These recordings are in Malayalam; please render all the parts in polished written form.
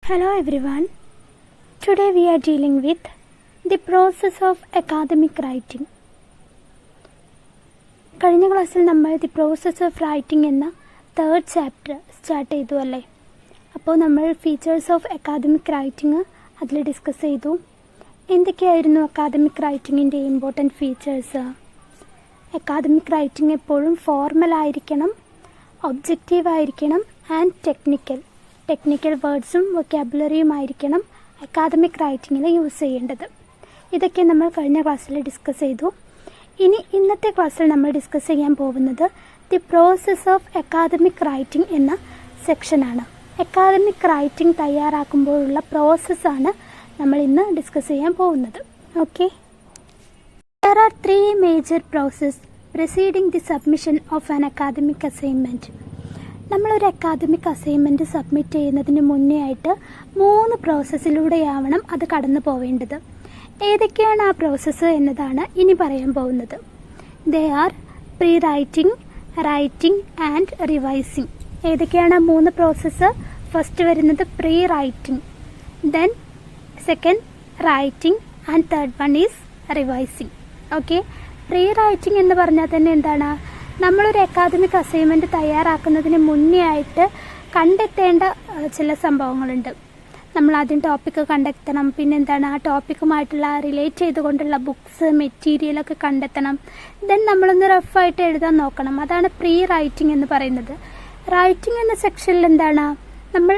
Hello everyone. Today we are dealing with the process of academic writing. കഴിഞ്ഞ ക്ലാസ്സിൽ നമ്മൾ ദി പ്രോസസ് ഓഫ് റൈറ്റിംഗ് എന്ന തേർഡ് ചാപ്റ്റർ സ്റ്റാർട്ട് ചെയ്തു അല്ലേ. അപ്പോൾ നമ്മൾ ഫീച്ചേഴ്സ് ഓഫ് അക്കാദമിക് റൈറ്റിംഗ് അതിൽ ഡിസ്കസ് ചെയ്തു. എന്തൊക്കെയായിരുന്നു അക്കാദമിക് റൈറ്റിങ്ങിൻ്റെ ഇമ്പോർട്ടൻറ്റ് ഫീച്ചേഴ്സ്? അക്കാദമിക് റൈറ്റിംഗ് എപ്പോഴും ഫോർമൽ ആയിരിക്കണം, ഒബ്ജക്റ്റീവ് ആയിരിക്കണം ആൻഡ് ടെക്നിക്കൽ വേർഡ്സും വൊക്കാബുലറിയുമായിരിക്കണം അക്കാദമിക് റൈറ്റിങ്ങിൽ യൂസ് ചെയ്യേണ്ടത്. ഇതൊക്കെ നമ്മൾ കഴിഞ്ഞ ക്ലാസ്സിൽ ഡിസ്കസ് ചെയ്തു. ഇനി ഇന്നത്തെ ക്ലാസ്സിൽ നമ്മൾ ഡിസ്കസ് ചെയ്യാൻ പോകുന്നത് the process of academic writing എന്ന സെക്ഷനാണ്. അക്കാദമിക് റൈറ്റിംഗ് തയ്യാറാക്കുമ്പോഴുള്ള പ്രോസസ്സാണ് നമ്മൾ ഇന്ന് ഡിസ്കസ് ചെയ്യാൻ പോകുന്നത്. Okay, there are three major processes preceding the submission of an academic assignment. നമ്മളൊരു അക്കാദമിക് അസൈൻമെൻറ്റ് സബ്മിറ്റ് ചെയ്യുന്നതിന് മുന്നേ ആയിട്ട് 3 പ്രോസസ്സിലൂടെയാവണം അത് കടന്നു പോവേണ്ടത്. ഏതൊക്കെയാണ് ആ പ്രോസസ്സ് എന്നതാണ് ഇനി പറയാൻ പോകുന്നത്. They are pre writing, writing and revising. ഏതൊക്കെയാണ് 3 പ്രോസസ്സ്? ഫസ്റ്റ് വരുന്നത് pre writing, then second writing and third one is revising. Okay, pre writing എന്ന് പറഞ്ഞാൽ തന്നെ എന്താണ്? നമ്മളൊരു അക്കാദമിക് അസൈൻമെൻറ്റ് തയ്യാറാക്കുന്നതിന് മുന്നേ ആയിട്ട് കണ്ടെത്തേണ്ട ചില സംഭവങ്ങളുണ്ട്. നമ്മൾ ആദ്യം ടോപ്പിക്ക് കണ്ടെത്തണം, പിന്നെന്താണ് ആ ടോപ്പിക്കുമായിട്ടുള്ള റിലേറ്റ് ചെയ്തുകൊണ്ടുള്ള ബുക്സ്, മെറ്റീരിയലൊക്കെ കണ്ടെത്തണം. ദെൻ നമ്മളൊന്ന് റഫായിട്ട് എഴുതാൻ നോക്കണം. അതാണ് പ്രീ റൈറ്റിംഗ് എന്ന് പറയുന്നത്. റൈറ്റിംഗ് എന്ന സെക്ഷനിൽ എന്താണ്? നമ്മൾ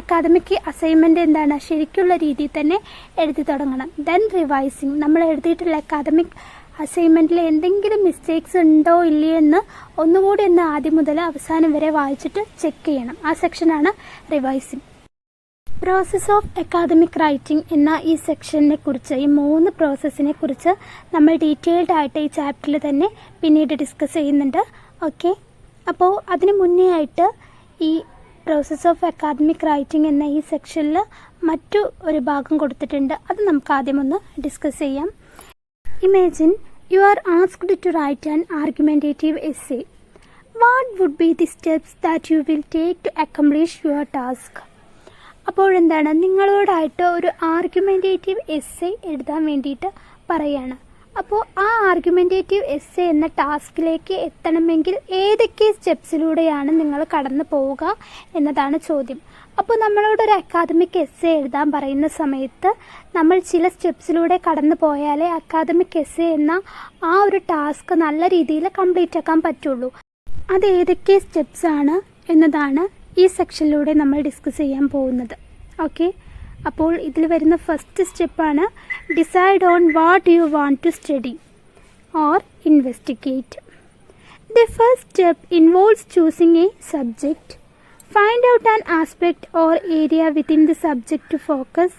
അക്കാദമിക് അസൈൻമെൻറ്റ് എന്താണ് ശരിക്കുള്ള രീതിയിൽ തന്നെ എഴുതി തുടങ്ങണം. ദെൻ റിവൈസിങ്, നമ്മൾ എഴുതിയിട്ടുള്ള അക്കാദമിക് അസൈൻമെൻറ്റിൽ എന്തെങ്കിലും മിസ്റ്റേക്സ് ഉണ്ടോ ഇല്ലയെന്ന് ഒന്നുകൂടി ഒന്ന് ആദ്യം മുതൽ അവസാനം വരെ വായിച്ചിട്ട് ചെക്ക് ചെയ്യണം. ആ സെക്ഷനാണ് revising. Process of academic writing എന്ന ഈ സെക്ഷനെ കുറിച്ച്, ഈ 3 പ്രോസസ്സിനെ കുറിച്ച് നമ്മൾ ഡീറ്റെയിൽഡ് ആയിട്ട് ഈ ചാപ്റ്ററിൽ തന്നെ പിന്നീട് ഡിസ്കസ് ചെയ്യുന്നുണ്ട്. ഓക്കെ, അപ്പോൾ അതിന് മുന്നേ ആയിട്ട് ഈ പ്രോസസ് ഓഫ് അക്കാദമിക് റൈറ്റിംഗ് എന്ന ഈ സെക്ഷനിൽ മറ്റു ഒരു ഭാഗം കൊടുത്തിട്ടുണ്ട്. അത് നമുക്ക് ആദ്യം ഒന്ന് ഡിസ്കസ് ചെയ്യാം. Imagine you are asked to write an argumentative essay. What would be the steps that you will take to accomplish your task? അപ്പോഴെന്താണ്, നിങ്ങളോടായിട്ട് ഒരു ആർഗ്യുമെൻറ്റേറ്റീവ് എസ്സേ എഴുതാൻ വേണ്ടിയിട്ട് പറയാണ്. അപ്പോൾ ആ ആർഗ്യുമെൻറ്റേറ്റീവ് എസ്സേ എന്ന ടാസ്കിലേക്ക് എത്തണമെങ്കിൽ ഏതൊക്കെ സ്റ്റെപ്സിലൂടെയാണ് നിങ്ങൾ കടന്നു പോവുക എന്നതാണ് ചോദ്യം. അപ്പോൾ നമ്മളോടൊരു അക്കാദമിക് എസ്സേ എഴുതാൻ പറയുന്ന സമയത്ത് നമ്മൾ ചില സ്റ്റെപ്സിലൂടെ കടന്നു പോയാലേ അക്കാദമിക് എസ്സേ എന്ന ആ ഒരു ടാസ്ക് നല്ല രീതിയിൽ കംപ്ലീറ്റ് ആക്കാൻ പറ്റുള്ളൂ. അത് ഏതൊക്കെ സ്റ്റെപ്സാണ് എന്നതാണ് ഈ സെക്ഷനിലൂടെ നമ്മൾ ഡിസ്കസ് ചെയ്യാൻ പോകുന്നത്. ഓക്കെ, അപ്പോൾ ഇതിൽ വരുന്ന ഫസ്റ്റ് സ്റ്റെപ്പാണ് decide on what you want to study or investigate. The first step involves choosing a subject. Find out an aspect or area within the subject to focus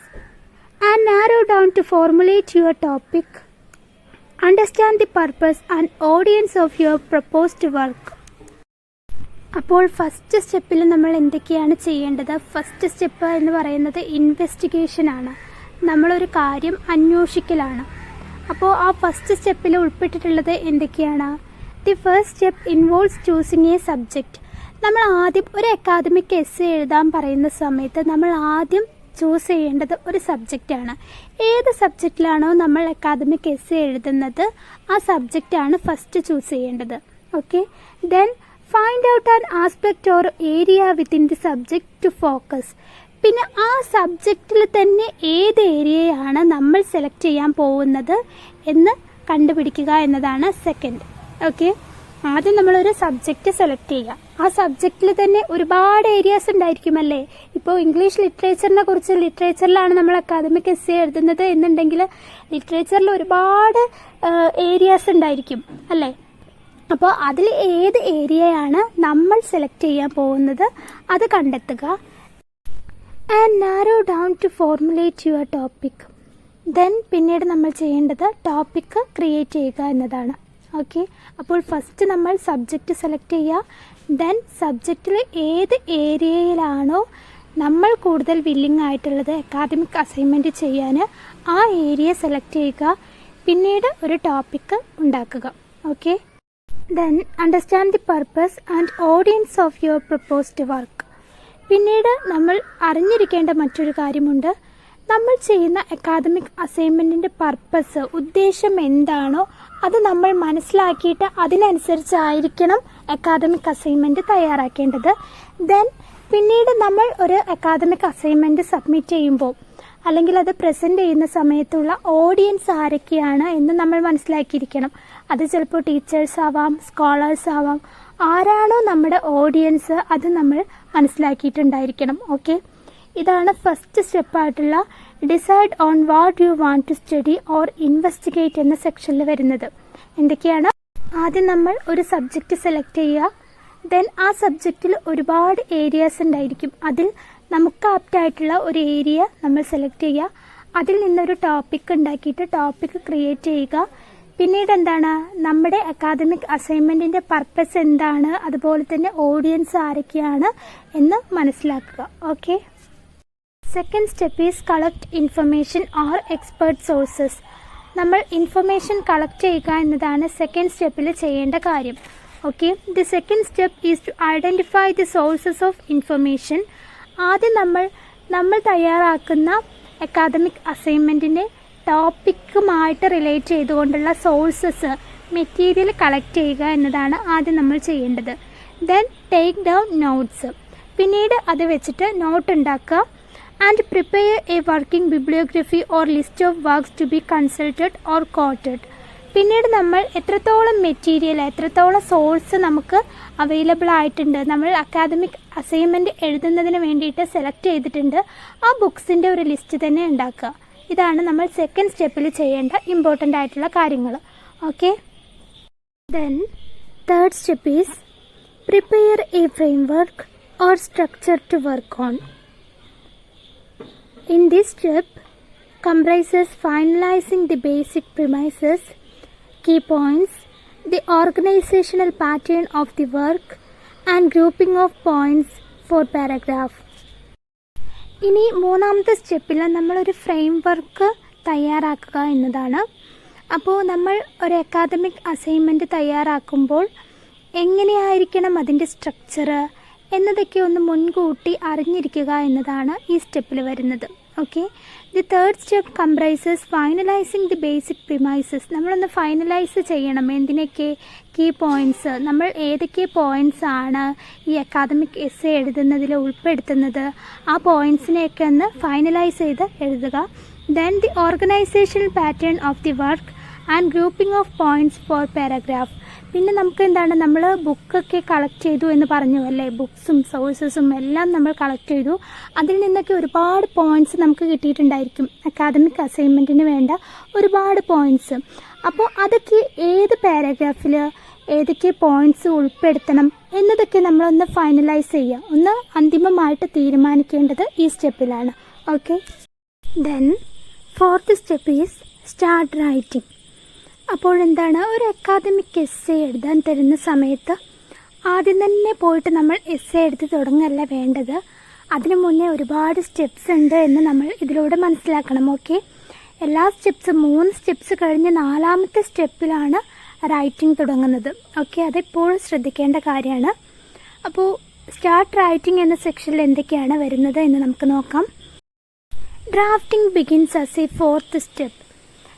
and narrow down to formulate your topic. Understand the purpose and audience of your proposed work. അപ്പോൾ ഫസ്റ്റ് സ്റ്റെപ്പിൽ നമ്മൾ എന്തൊക്കെയാണ് ചെയ്യേണ്ടത്? ഫസ്റ്റ് സ്റ്റെപ്പ് എന്ന് പറയുന്നത് ഇൻവെസ്റ്റിഗേഷനാണ്. നമ്മളൊരു കാര്യം അന്വേഷിക്കലാണ്. അപ്പോൾ ആ ഫസ്റ്റ് സ്റ്റെപ്പിൽ ഉൾപ്പെട്ടിട്ടുള്ളത് എന്തൊക്കെയാണ്? The first step involves choosing a subject. നമ്മൾ ആദ്യം ഒരു അക്കാദമിക് എസ്സേ എഴുതാൻ പറയുന്ന സമയത്ത് നമ്മൾ ആദ്യം ചൂസ് ചെയ്യേണ്ടത് ഒരു സബ്ജക്റ്റാണ്. ഏത് സബ്ജക്റ്റിലാണോ നമ്മൾ അക്കാദമിക് എസ്സേ എഴുതുന്നത് ആ സബ്ജക്റ്റാണ് ഫസ്റ്റ് ചൂസ് ചെയ്യേണ്ടത്. Okay, then find out an aspect or area within the subject to focus. പിന്നെ ആ സബ്ജക്റ്റിൽ തന്നെ ഏത് ഏരിയയാണ് നമ്മൾ സെലക്ട് ചെയ്യാൻ പോകുന്നത് എന്ന് കണ്ടുപിടിക്കുക എന്നതാണ് സെക്കൻഡ്. ഓക്കെ, ആദ്യം നമ്മളൊരു സബ്ജക്റ്റ് സെലക്ട് ചെയ്യുക. ആ സബ്ജക്റ്റിൽ തന്നെ ഒരുപാട് ഏരിയാസ് ഉണ്ടായിരിക്കുമല്ലേ. ഇപ്പോൾ ഇംഗ്ലീഷ് ലിറ്ററേച്ചറിനെ കുറിച്ച്, ലിറ്ററേച്ചറിലാണ് നമ്മൾ അക്കാദമിക് എസ്സേ എഴുതുന്നത് എന്നുണ്ടെങ്കിൽ ലിറ്ററേച്ചറിൽ ഒരുപാട് ഏരിയാസ് ഉണ്ടായിരിക്കും അല്ലേ. അപ്പോൾ അതിൽ ഏത് ഏരിയയാണ് നമ്മൾ സെലക്ട് ചെയ്യാൻ പോകുന്നത് അത് കണ്ടെത്തുക. And narrow down to formulate your topic. Then പിന്നീട് നമ്മൾ ചെയ്യേണ്ടത് ടോപ്പിക്ക് ക്രിയേറ്റ് ചെയ്യുക എന്നതാണ്. ഓക്കെ, അപ്പോൾ ഫസ്റ്റ് നമ്മൾ സബ്ജക്റ്റ് സെലക്ട് ചെയ്യുക. ദെൻ സബ്ജക്റ്റിൽ ഏത് ഏരിയയിലാണോ നമ്മൾ കൂടുതൽ വില്ലിംഗ് ആയിട്ടുള്ളത് അക്കാദമിക് അസൈൻമെൻറ്റ് ചെയ്യാൻ ആ ഏരിയ സെലക്ട് ചെയ്യുക. പിന്നീട് ഒരു ടോപ്പിക്ക് ഉണ്ടാക്കുക. Okay, then understand the purpose and audience of your proposed work. പിന്നീട് നമ്മൾ അറിഞ്ഞിരിക്കേണ്ട മറ്റൊരു കാര്യമുണ്ട്. നമ്മൾ ചെയ്യുന്ന അക്കാദമിക് അസൈൻമെൻറ്റിൻ്റെ പർപ്പസ്, ഉദ്ദേശം എന്താണോ അത് നമ്മൾ മനസ്സിലാക്കിയിട്ട് അതിനനുസരിച്ചായിരിക്കണം അക്കാദമിക് അസൈൻമെൻറ്റ് തയ്യാറാക്കേണ്ടത്. ദെൻ പിന്നീട് നമ്മൾ ഒരു അക്കാദമിക് അസൈൻമെൻറ്റ് സബ്മിറ്റ് ചെയ്യുമ്പോൾ അല്ലെങ്കിൽ അത് പ്രസൻറ്റ് ചെയ്യുന്ന സമയത്തുള്ള ഓഡിയൻസ് ആരൊക്കെയാണ് എന്ന് നമ്മൾ മനസ്സിലാക്കിയിരിക്കണം. അത് ചിലപ്പോൾ ടീച്ചേഴ്സ് ആവാം, സ്കോളേഴ്സ് ആവാം. ആരാണോ നമ്മുടെ ഓഡിയൻസ് അത് നമ്മൾ മനസ്സിലാക്കിയിട്ടുണ്ടായിരിക്കണം. ഓക്കെ, ഇതാണ് ഫസ്റ്റ് സ്റ്റെപ്പായിട്ടുള്ള decide on what you want to study or investigate എന്ന സെക്ഷനിൽ വരുന്നത്. എന്തൊക്കെയാണ്? ആദ്യം നമ്മൾ ഒരു സബ്ജക്റ്റ് സെലക്ട് ചെയ്യുക. ദെൻ ആ സബ്ജക്റ്റിൽ ഒരുപാട് ഏരിയാസ് ഉണ്ടായിരിക്കും. അതിൽ നമുക്ക് ആപ്റ്റായിട്ടുള്ള ഒരു ഏരിയ നമ്മൾ സെലക്ട് ചെയ്യുക. അതിൽ നിന്നൊരു ടോപ്പിക് ഉണ്ടാക്കിയിട്ട് ടോപ്പിക് ക്രിയേറ്റ് ചെയ്യുക. പിന്നീട് എന്താണ്, നമ്മുടെ അക്കാദമിക് അസൈൻമെൻറ്റിൻ്റെ പർപ്പസ് എന്താണ്, അതുപോലെ തന്നെ ഓഡിയൻസ് ആരൊക്കെയാണ് എന്ന് മനസ്സിലാക്കുക. Okay, second step is collect information or expert sources. നമ്മൾ ഇൻഫർമേഷൻ കളക്ട് ചെയ്യുക എന്നതാണ് സെക്കൻഡ് സ്റ്റെപ്പിൽ ചെയ്യേണ്ട കാര്യം. Okay, the second step is to identify the sources of information. ആദ്യം നമ്മൾ തയ്യാറാക്കുന്ന അക്കാദമിക് അസൈൻമെൻറ്റിൻ്റെ ടോപ്പിക്കുമായിട്ട് റിലേറ്റ് ചെയ്തുകൊണ്ടുള്ള സോഴ്സസ്, മെറ്റീരിയൽ കളക്ട് ചെയ്യുക എന്നതാണ് ആദ്യം നമ്മൾ ചെയ്യേണ്ടത്. Then take down notes. പിന്നീട് അത് വെച്ചിട്ട് നോട്ട് ഉണ്ടാക്കുക. And prepare a working bibliography or list of works to be consulted or quoted. പിന്നീട് നമ്മൾ എത്രത്തോളം മെറ്റീരിയൽ, എത്രത്തോളം സോഴ്സ് നമുക്ക് അവൈലബിൾ ആയിട്ടുണ്ട്, നമ്മൾ അക്കാദമിക് അസൈൻമെൻറ്റ് എഴുതുന്നതിന് വേണ്ടിയിട്ട് സെലക്ട് ചെയ്തിട്ടുണ്ട്, ആ ബുക്സിൻ്റെ ഒരു ലിസ്റ്റ് തന്നെ ഉണ്ടാക്കുക. ഇതാണ് നമ്മൾ സെക്കൻഡ് സ്റ്റെപ്പിൽ ചെയ്യേണ്ട ഇമ്പോർട്ടൻ്റ് ആയിട്ടുള്ള കാര്യങ്ങൾ. Okay, then third step is prepare a framework or structure to work on. In this step comprises finalizing the basic premises, key points, the organizational pattern of the work and grouping of points for paragraph. ഇനി മൂന്നാമത്തെ സ്റ്റെപ്പിൽ നമ്മളൊരു ഫ്രെയിം വർക്ക് തയ്യാറാക്കുക എന്നതാണ്. അപ്പോൾ നമ്മൾ ഒരു അക്കാദമിക് അസൈൻമെൻറ്റ് തയ്യാറാക്കുമ്പോൾ എങ്ങനെയായിരിക്കണം അതിൻ്റെ സ്ട്രക്ചർ എന്നതൊക്കെ ഒന്ന് മുൻകൂട്ടി അറിഞ്ഞിരിക്കുക എന്നതാണ് ഈ സ്റ്റെപ്പിൽ വരുന്നത്. Okay, the third step comprises finalising the basic premises. നമ്മളൊന്ന് ഫൈനലൈസ് ചെയ്യണം. എന്തിനൊക്കെ? Key points. നമ്മൾ ഏതൊക്കെ പോയിൻറ്റ്സ് ആണ് ഈ അക്കാദമിക് എസ്സേ എഴുതുന്നതിൽ ഉൾപ്പെടുത്തുന്നത്, ആ പോയിൻറ്റ്സിനെയൊക്കെ ഒന്ന് ഫൈനലൈസ് ചെയ്ത് എഴുതുക. Then the organisational pattern of the work and grouping of points for paragraph. പിന്നെ നമുക്ക് എന്താണ്, നമ്മൾ ബുക്കൊക്കെ കളക്ട് ചെയ്തു എന്ന് പറഞ്ഞു അല്ലേ, ബുക്സും സോഴ്സസും എല്ലാം നമ്മൾ കളക്ട് ചെയ്തു. അതിൽ നിന്നൊക്കെ ഒരുപാട് പോയിൻറ്റ്സ് നമുക്ക് കിട്ടിയിട്ടുണ്ടായിരിക്കും, അക്കാദമിക് അസൈൻമെൻറ്റിന് വേണ്ട ഒരുപാട് പോയിൻറ്റ്സ്. അപ്പോൾ അതൊക്കെ ഏത് പാരഗ്രാഫിൽ ഏതൊക്കെ പോയിൻറ്റ്സ് ഉൾപ്പെടുത്തണം എന്നതൊക്കെ നമ്മളൊന്ന് ഫൈനലൈസ് ചെയ്യുക, ഒന്ന് അന്തിമമായിട്ട് തീരുമാനിക്കേണ്ടത് ഈ സ്റ്റെപ്പിലാണ്. Okay, then fourth step is start writing. അപ്പോഴെന്താണ്, ഒരു അക്കാദമിക് എസ്സേ എഴുതാൻ തരുന്ന സമയത്ത് ആദ്യം തന്നെ പോയിട്ട് നമ്മൾ എസ്സേ എഴുതി തുടങ്ങല്ല വേണ്ടത്. അതിനു മുന്നേ ഒരുപാട് സ്റ്റെപ്സ് ഉണ്ട് എന്ന് നമ്മൾ ഇതിലൂടെ മനസ്സിലാക്കണം. ഓക്കെ, എല്ലാ സ്റ്റെപ്സും 3 സ്റ്റെപ്സ് കഴിഞ്ഞ് 4ാമത്തെ സ്റ്റെപ്പിലാണ് റൈറ്റിംഗ് തുടങ്ങുന്നത്. ഓക്കെ, അതെപ്പോഴും ശ്രദ്ധിക്കേണ്ട കാര്യമാണ്. അപ്പോൾ സ്റ്റാർട്ട് റൈറ്റിംഗ് എന്ന സെക്ഷനിൽ എന്തൊക്കെയാണ് വരുന്നത് എന്ന് നമുക്ക് നോക്കാം. Drafting begins as A 4th step.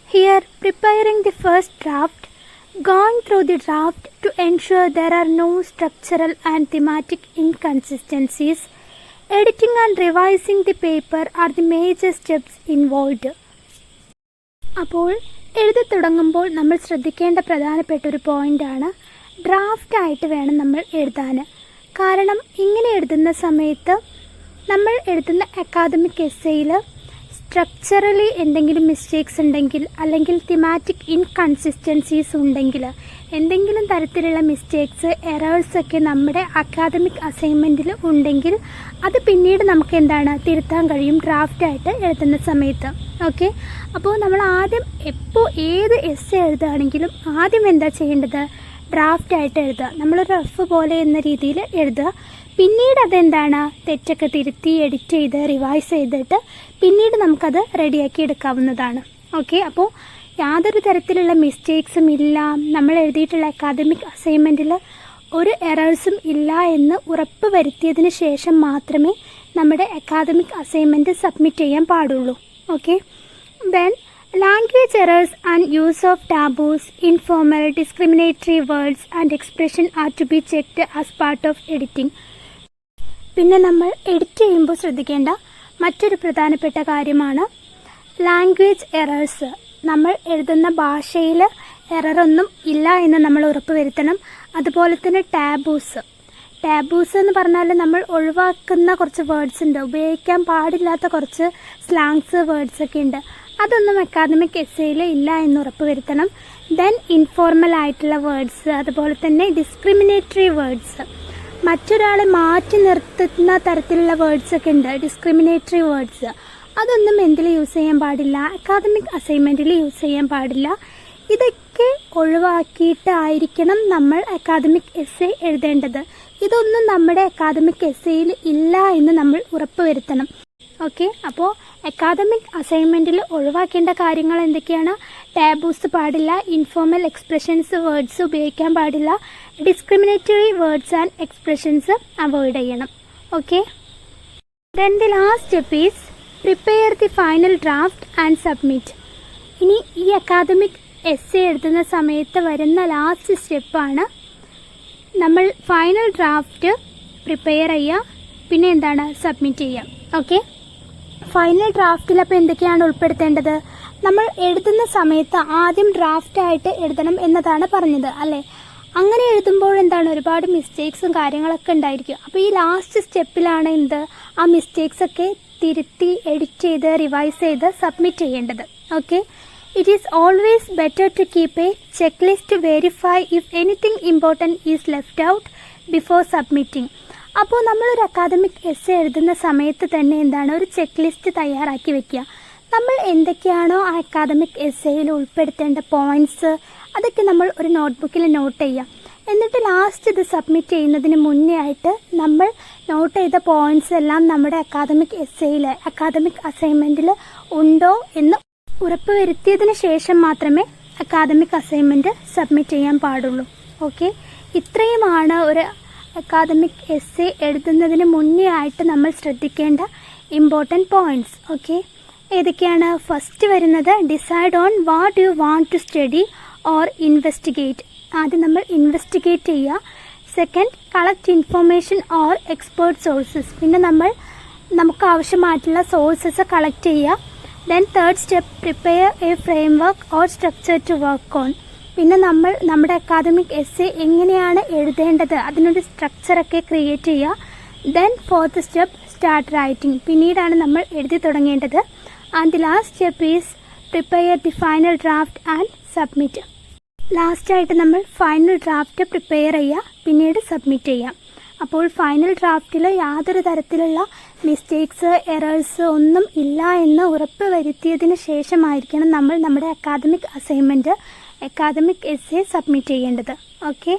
Here, preparing the first draft, going through the draft to ensure there are no structural and thematic inconsistencies, editing and revising the paper are the major steps involved. അപ്പോൾ എഴുതി തുടങ്ങുമ്പോൾ നമ്മൾ ശ്രദ്ധിക്കേണ്ട പ്രധാനപ്പെട്ട ഒരു പോയിൻ്റാണ്, ഡ്രാഫ്റ്റായിട്ട് വേണം നമ്മൾ എഴുതാൻ. കാരണം ഇങ്ങനെ എഴുതുന്ന സമയത്ത് നമ്മൾ എഴുതുന്ന അക്കാദമിക് എസ്സേയിൽ സ്ട്രക്ചറലി എന്തെങ്കിലും മിസ്റ്റേക്സ് ഉണ്ടെങ്കിൽ, അല്ലെങ്കിൽ തിമാറ്റിക് ഇൻകൺസിസ്റ്റൻസീസ് ഉണ്ടെങ്കിൽ, എന്തെങ്കിലും തരത്തിലുള്ള മിസ്റ്റേക്സ്, എറേഴ്സൊക്കെ നമ്മുടെ അക്കാദമിക് അസൈൻമെൻറ്റിൽ ഉണ്ടെങ്കിൽ അത് പിന്നീട് നമുക്ക് എന്താണ് തിരുത്താൻ കഴിയും ഡ്രാഫ്റ്റായിട്ട് എഴുതുന്ന സമയത്ത്. ഓക്കെ, അപ്പോൾ നമ്മൾ ആദ്യം എപ്പോൾ ഏത് എസ്സേ എഴുതുകയാണെങ്കിലും ആദ്യം എന്താ ചെയ്യേണ്ടത്, ഡ്രാഫ്റ്റായിട്ട് എഴുതുക. നമ്മളൊരു റഫ് പോലെ എന്ന രീതിയിൽ എഴുതുക. പിന്നീട് അതെന്താണ് തെറ്റൊക്കെ തിരുത്തി എഡിറ്റ് ചെയ്ത് റിവൈസ് ചെയ്തിട്ട് പിന്നീട് നമുക്കത് റെഡിയാക്കി എടുക്കാവുന്നതാണ്. ഓക്കെ, അപ്പോൾ യാതൊരു തരത്തിലുള്ള മിസ്റ്റേക്സും ഇല്ല, നമ്മൾ എഴുതിയിട്ടുള്ള അക്കാദമിക് അസൈൻമെൻറ്റിൽ ഒരു എറേഴ്സും ഇല്ല എന്ന് ഉറപ്പ് വരുത്തിയതിന് ശേഷം മാത്രമേ നമ്മുടെ അക്കാദമിക് അസൈൻമെൻറ്റ് സബ്മിറ്റ് ചെയ്യാൻ പാടുള്ളൂ. Okay. Then language errors and use of taboos, informal, discriminatory words and expression are to be checked as part of editing. പിന്നെ നമ്മൾ എഡിറ്റ് ചെയ്യുമ്പോൾ ശ്രദ്ധിക്കേണ്ട മറ്റൊരു പ്രധാനപ്പെട്ട കാര്യമാണ് ലാംഗ്വേജ് എറേഴ്സ്. നമ്മൾ എഴുതുന്ന ഭാഷയിൽ എററൊന്നും ഇല്ല എന്ന് നമ്മൾ ഉറപ്പുവരുത്തണം. അതുപോലെ തന്നെ ടാബൂസ് എന്ന് പറഞ്ഞാൽ നമ്മൾ ഒഴിവാക്കുന്ന കുറച്ച് വേർഡ്സ് ഉണ്ട്, ഉപയോഗിക്കാൻ പാടില്ലാത്ത കുറച്ച് സ്ലാങ്സ് വേർഡ്സ് ഒക്കെ ഉണ്ട്. അതൊന്നും അക്കാദമിക് എസ്സേയിൽ ഇല്ല എന്ന് ഉറപ്പുവരുത്തണം. ദെൻ ഇൻഫോർമൽ ആയിട്ടുള്ള വേർഡ്സ്, അതുപോലെ തന്നെ ഡിസ്ക്രിമിനേറ്ററി വേർഡ്സ്, മറ്റൊരാളെ മാറ്റി നിർത്തുന്ന തരത്തിലുള്ള വേർഡ്സ് ഒക്കെ ഉണ്ട്, ഡിസ്ക്രിമിനേറ്ററി വേർഡ്സ്. അതൊന്നും എന്തിൽ യൂസ് ചെയ്യാൻ പാടില്ല, അക്കാദമിക് അസൈൻമെൻറ്റിൽ യൂസ് ചെയ്യാൻ പാടില്ല. ഇതൊക്കെ ഒഴിവാക്കിയിട്ടായിരിക്കണം നമ്മൾ അക്കാദമിക് എസ്സേ എഴുതേണ്ടത്. ഇതൊന്നും നമ്മുടെ അക്കാദമിക് എസ്സേയിൽ ഇല്ല എന്ന് നമ്മൾ ഉറപ്പുവരുത്തണം. ഓക്കെ. അപ്പോൾ അക്കാദമിക് അസൈൻമെൻറ്റിൽ ഒഴിവാക്കേണ്ട കാര്യങ്ങൾ എന്തൊക്കെയാണ്? ടാബൂസ് പാടില്ല, ഇൻഫോർമൽ എക്സ്പ്രഷൻസ് വേർഡ്സ് ഉപയോഗിക്കാൻ പാടില്ല, discriminatory words and expressions avoid ചെയ്യണം. Okay. Then the last step is prepare the final draft and submit. ഇനി ഈ അക്കാദമിക് എസ്സേ എഴുതുന്ന സമയത്ത് വരുന്ന ലാസ്റ്റ് സ്റ്റെപ്പാണ് നമ്മൾ ഫൈനൽ ഡ്രാഫ്റ്റ് പ്രിപ്പയർ ചെയ്യുക, പിന്നെ എന്താണ് സബ്മിറ്റ് ചെയ്യുക. ഓക്കെ. ഫൈനൽ ഡ്രാഫ്റ്റിൽ അപ്പോൾ എന്തൊക്കെയാണ് ഉൾപ്പെടുത്തേണ്ടത്? നമ്മൾ എഴുതുന്ന സമയത്ത് ആദ്യം ഡ്രാഫ്റ്റായിട്ട് എഴുതണം എന്നതാണ് പറഞ്ഞത് അല്ലേ? അങ്ങനെ എഴുതുമ്പോൾ എന്താണ് ഒരുപാട് മിസ്റ്റേക്സും കാര്യങ്ങളൊക്കെ ഉണ്ടായിരിക്കും. അപ്പോൾ ഈ ലാസ്റ്റ് സ്റ്റെപ്പിലാണ് ആ മിസ്റ്റേക്സ് ഒക്കെ തിരുത്തി എഡിറ്റ് ചെയ്ത് റിവൈസ് ചെയ്ത് സബ്മിറ്റ് ചെയ്യേണ്ടത്. Okay. It is always better to keep a checklist verify if anything important is left out before submitting. അപ്പോൾ നമ്മളൊരു അക്കാദമിക് എസ്സേ എഴുതുന്ന സമയത്ത് തന്നെ ഒരു ചെക്ക് ലിസ്റ്റ് തയ്യാറാക്കി വെക്കുക. നമ്മൾ എന്തൊക്കെയാണോ ആ അക്കാദമിക് എസ്സേയിൽ ഉൾപ്പെടുത്തേണ്ട പോയിന്റ്സ് അതൊക്കെ നമ്മൾ ഒരു നോട്ട്ബുക്കിൽ നോട്ട് ചെയ്യുക. എന്നിട്ട് ലാസ്റ്റ് ഇത് സബ്മിറ്റ് ചെയ്യുന്നതിന് മുന്നേ ആയിട്ട് നമ്മൾ നോട്ട് ചെയ്ത പോയിന്റ്സ് എല്ലാം നമ്മുടെ അക്കാദമിക് എസ്സേയിൽ അക്കാദമിക് അസൈൻമെൻറ്റിൽ ഉണ്ടോ എന്ന് ഉറപ്പുവരുത്തിയതിന് ശേഷം മാത്രമേ അക്കാദമിക് അസൈൻമെൻറ്റ് സബ്മിറ്റ് ചെയ്യാൻ പാടുള്ളൂ. ഓക്കെ. ഇത്രയുമാണ് ഒരു അക്കാദമിക് എസ്സേ എഴുതുന്നതിന് മുന്നേ ആയിട്ട് നമ്മൾ ശ്രദ്ധിക്കേണ്ട ഇമ്പോർട്ടൻറ്റ് പോയിന്റ്സ്. ഓക്കെ. ഏതൊക്കെയാണ്? ഫസ്റ്റ് വരുന്നത് decide on what you want to study or investigate. ആദ്യം നമ്മൾ ഇൻവെസ്റ്റിഗേറ്റ് ചെയ്യുക. Second, collect information or expert sources. പിന്നെ നമുക്ക് ആവശ്യമായിട്ടുള്ള സോഴ്സസ് കളക്ട് ചെയ്യുക. Then third step, prepare a framework or structure to work on. പിന്നെ നമ്മൾ നമ്മുടെ അക്കാദമിക് എസ്സേ എങ്ങനെയാണ് എഴുതേണ്ടത് അതിനൊരു സ്ട്രക്ചറൊക്കെ ക്രിയേറ്റ് ചെയ്യുക. Then fourth step, start writing. പിന്നീടാണ് നമ്മൾ എഴുതി തുടങ്ങേണ്ടത്. And the last step is prepare the final draft and submit. ലാസ്റ്റായിട്ട് നമ്മൾ ഫൈനൽ ഡ്രാഫ്റ്റ് പ്രിപ്പയർ ചെയ്യുക, പിന്നീട് സബ്മിറ്റ് ചെയ്യാം. അപ്പോൾ ഫൈനൽ ഡ്രാഫ്റ്റിൽ യാതൊരു തരത്തിലുള്ള മിസ്റ്റേക്സ് എറേഴ്സ് ഒന്നും ഇല്ല എന്ന് ഉറപ്പ് വരുത്തിയതിന് ശേഷമായിരിക്കണം നമ്മൾ നമ്മുടെ academic assignment academic essay submit ചെയ്യേണ്ടത്. ഓക്കെ.